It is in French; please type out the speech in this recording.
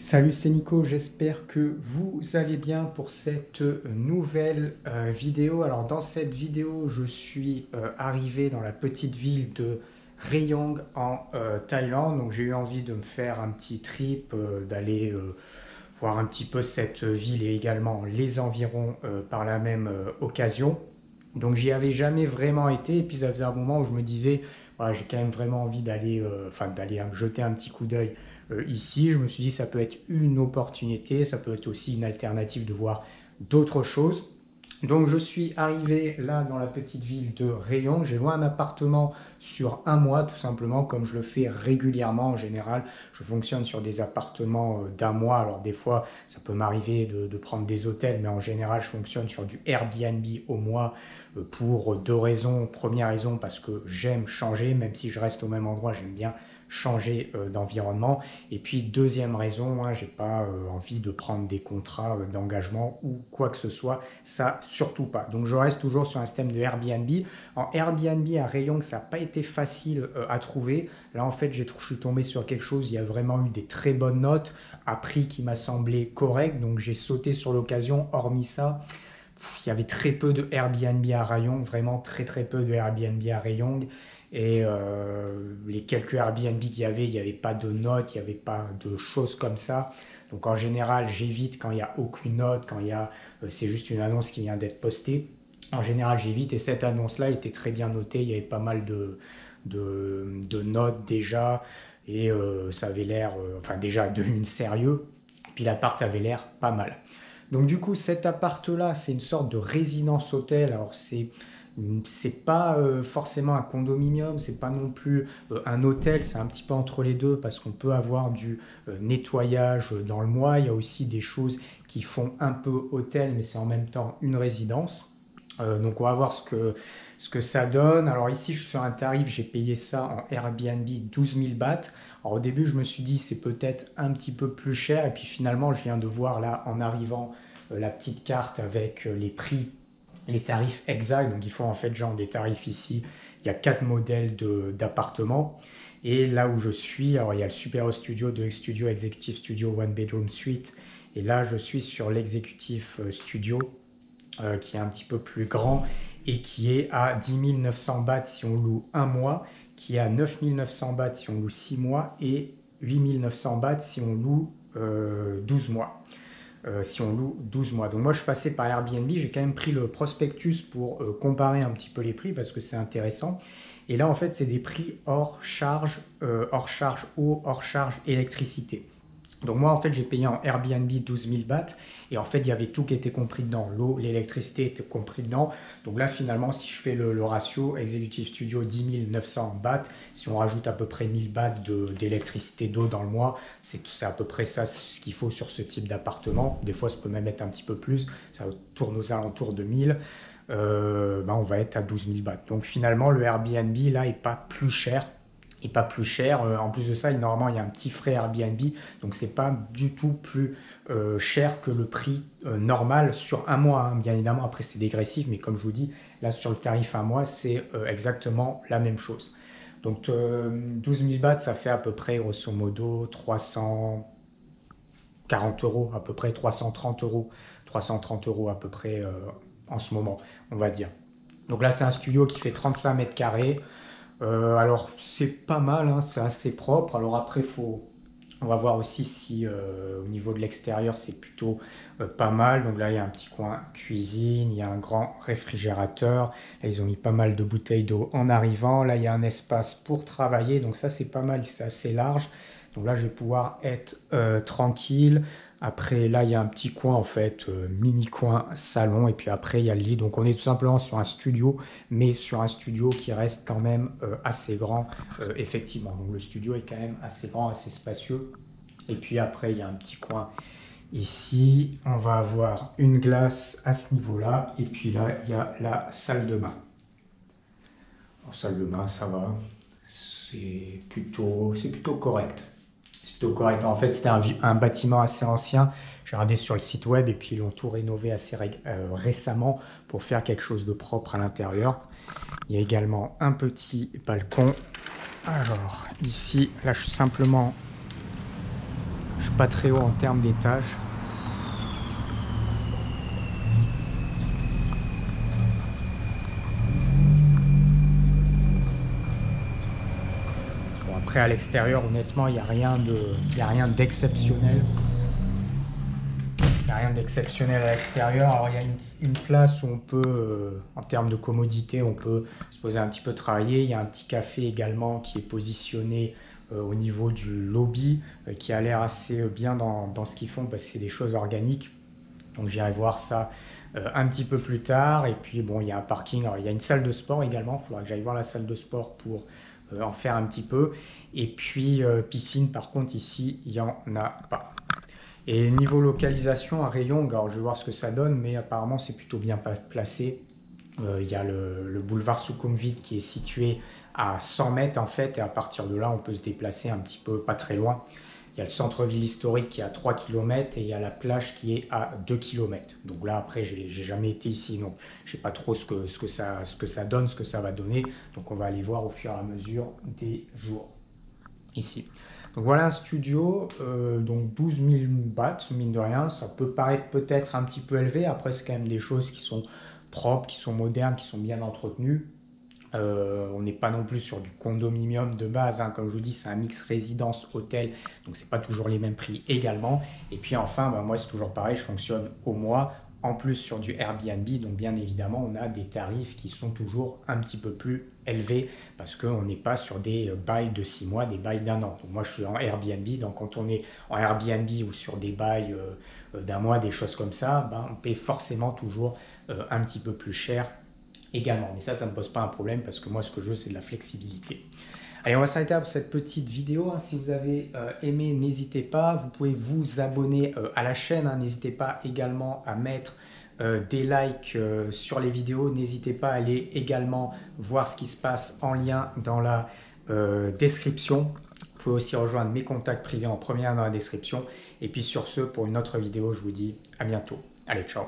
Salut, c'est Nico, j'espère que vous allez bien pour cette nouvelle vidéo. Alors dans cette vidéo, je suis arrivé dans la petite ville de Rayong en Thaïlande. Donc j'ai eu envie de me faire un petit trip, d'aller voir un petit peu cette ville et également les environs par la même occasion. Donc j'y avais jamais vraiment été et puis ça faisait un moment où je me disais, voilà, j'ai quand même vraiment envie d'aller d'aller me jeter un petit coup d'œil ici. Je me suis dit ça peut être une opportunité, ça peut être aussi une alternative de voir d'autres choses. Donc je suis arrivé là dans la petite ville de Rayong. J'ai loué un appartement sur un mois tout simplement comme je le fais régulièrement en général. Je fonctionne sur des appartements d'un mois. Alors des fois ça peut m'arriver de prendre des hôtels mais en général je fonctionne sur du Airbnb au mois pour deux raisons. Première raison parce que j'aime changer, même si je reste au même endroit, j'aime bien changer d'environnement. Et puis deuxième raison, hein, j'ai pas envie de prendre des contrats d'engagement ou quoi que ce soit, ça surtout pas. Donc je reste toujours sur un système de Airbnb. En Airbnb à Rayong, ça n'a pas été facile à trouver. Là en fait, je suis tombé sur quelque chose, il y a vraiment eu des très bonnes notes à prix qui m'a semblé correct, donc j'ai sauté sur l'occasion. Hormis ça, il y avait très peu de Airbnb à Rayong, vraiment très très peu de Airbnb à Rayong. Et les quelques Airbnb qu'il y avait, il n'y avait pas de notes, il n'y avait pas de choses comme ça. Donc en général, j'évite quand il n'y a aucune note, quand c'est juste une annonce qui vient d'être postée. En général, j'évite et cette annonce-là était très bien notée. Il y avait pas mal de notes déjà et ça avait l'air, déjà de une sérieux. Puis l'appart avait l'air pas mal. Donc du coup, cet appart-là, c'est une sorte de résidence hôtel. Alors c'est pas forcément un condominium, c'est pas non plus un hôtel, c'est un petit peu entre les deux parce qu'on peut avoir du nettoyage dans le mois. Il y a aussi des choses qui font un peu hôtel, mais c'est en même temps une résidence. Donc on va voir ce que ça donne. Alors ici, je suis sur un tarif, j'ai payé ça en Airbnb 12 000 bahts. Alors au début, je me suis dit c'est peut-être un petit peu plus cher. Et puis finalement, je viens de voir là en arrivant la petite carte avec les prix, les tarifs exacts. Donc il faut en fait genre des tarifs ici. Il y a quatre modèles d'appartements. Et là où je suis, alors il y a le Super Studio, Deluxe Studio, Executive Studio, One Bedroom Suite. Et là, je suis sur l'Executive Studio qui est un petit peu plus grand et qui est à 10 900 bahts si on loue un mois, qui est à 9 900 bahts si on loue 6 mois et 8 900 bahts si on loue 12 mois. Si on loue 12 mois. Donc moi je suis passé par Airbnb, j'ai quand même pris le prospectus pour comparer un petit peu les prix parce que c'est intéressant. Et là en fait c'est des prix hors charge eau, hors charge électricité. Donc moi en fait j'ai payé en Airbnb 12 000 bahts et en fait il y avait tout qui était compris dedans. L'eau, l'électricité étaient compris dedans. Donc là finalement si je fais le ratio Executive Studio 10 900 bahts, si on rajoute à peu près 1000 bahts d'électricité d'eau dans le mois, c'est à peu près ça ce qu'il faut sur ce type d'appartement. Des fois ça peut même être un petit peu plus, ça tourne aux alentours de 1000. On va être à 12 000 bahts. Donc finalement le Airbnb là est pas plus cher et pas plus cher. En plus de ça, normalement, il y a un petit frais Airbnb, donc c'est pas du tout plus cher que le prix normal sur un mois, hein. Bien évidemment, après c'est dégressif, mais comme je vous dis, là sur le tarif un mois, c'est exactement la même chose. Donc 12 000 bahts, ça fait à peu près, grosso modo, 340 euros, à peu près 330 euros à peu près en ce moment, on va dire. Donc là, c'est un studio qui fait 35 mètres carrés. Alors c'est pas mal, hein, c'est assez propre. Alors après, on va voir aussi si au niveau de l'extérieur c'est plutôt pas mal. Donc là il y a un petit coin cuisine, il y a un grand réfrigérateur. Là, ils ont mis pas mal de bouteilles d'eau en arrivant. Là il y a un espace pour travailler, donc ça c'est pas mal, c'est assez large. Donc là je vais pouvoir être tranquille. Après, là, il y a un petit coin, en fait, mini coin salon. Et puis après, il y a le lit. Donc, on est tout simplement sur un studio, mais sur un studio qui reste quand même assez grand, effectivement. Donc, le studio est quand même assez grand, assez spacieux. Et puis après, il y a un petit coin ici. On va avoir une glace à ce niveau-là. Et puis là, il y a la salle de bain. En salle de bain, ça va. C'est plutôt correct. C'est plutôt correct. En fait, c'était un bâtiment assez ancien. J'ai regardé sur le site web et puis ils l'ont tout rénové assez récemment pour faire quelque chose de propre à l'intérieur. Il y a également un petit balcon. Alors, ici, là, je suis simplement Je suis pas très haut en termes d'étage. Bon, après, à l'extérieur, honnêtement, il n'y a rien d'exceptionnel. Il n'y a rien d'exceptionnel à l'extérieur. Alors, il y a une place où on peut, en termes de commodité, on peut se poser un petit peu travailler. Il y a un petit café également qui est positionné au niveau du lobby, qui a l'air assez bien dans ce qu'ils font parce que c'est des choses organiques. Donc, j'irai voir ça un petit peu plus tard. Et puis, bon, il y a un parking. Alors, il y a une salle de sport également. Il faudra que j'aille voir la salle de sport pour en faire un petit peu. Et puis, piscine, par contre, ici, il n'y en a pas. Et niveau localisation, à Rayong, alors je vais voir ce que ça donne, mais apparemment c'est plutôt bien placé. Il y a le boulevard Sukhumvit qui est situé à 100 mètres en fait, et à partir de là, on peut se déplacer un petit peu, pas très loin. Il y a le centre-ville historique qui est à 3 km et il y a la plage qui est à 2 km. Donc là, après, j'ai jamais été ici, donc je sais pas trop ce que ça donne, ce que ça va donner. Donc on va aller voir au fur et à mesure des jours ici. Donc voilà un studio, donc 12 000 bahts, mine de rien, ça peut paraître peut-être un petit peu élevé, après c'est quand même des choses qui sont propres, qui sont modernes, qui sont bien entretenues. On n'est pas non plus sur du condominium de base, hein. Comme je vous dis, c'est un mix résidence-hôtel, donc c'est pas toujours les mêmes prix également. Et puis enfin, bah, moi c'est toujours pareil, je fonctionne au mois, en plus sur du Airbnb, donc bien évidemment on a des tarifs qui sont toujours un petit peu plus élevés parce qu'on n'est pas sur des bails de 6 mois, des bails d'1 an. Donc moi je suis en Airbnb, donc quand on est en Airbnb ou sur des bails d'un mois, des choses comme ça, bah, on paye forcément toujours un petit peu plus cher également. Mais ça ne me pose pas un problème parce que moi, ce que je veux, c'est de la flexibilité. Allez, on va s'arrêter pour cette petite vidéo. Si vous avez aimé, n'hésitez pas. Vous pouvez vous abonner à la chaîne. N'hésitez pas également à mettre des likes sur les vidéos. N'hésitez pas à aller également voir ce qui se passe en lien dans la description. Vous pouvez aussi rejoindre mes contacts privés en première dans la description. Et puis sur ce, pour une autre vidéo, je vous dis à bientôt. Allez, ciao!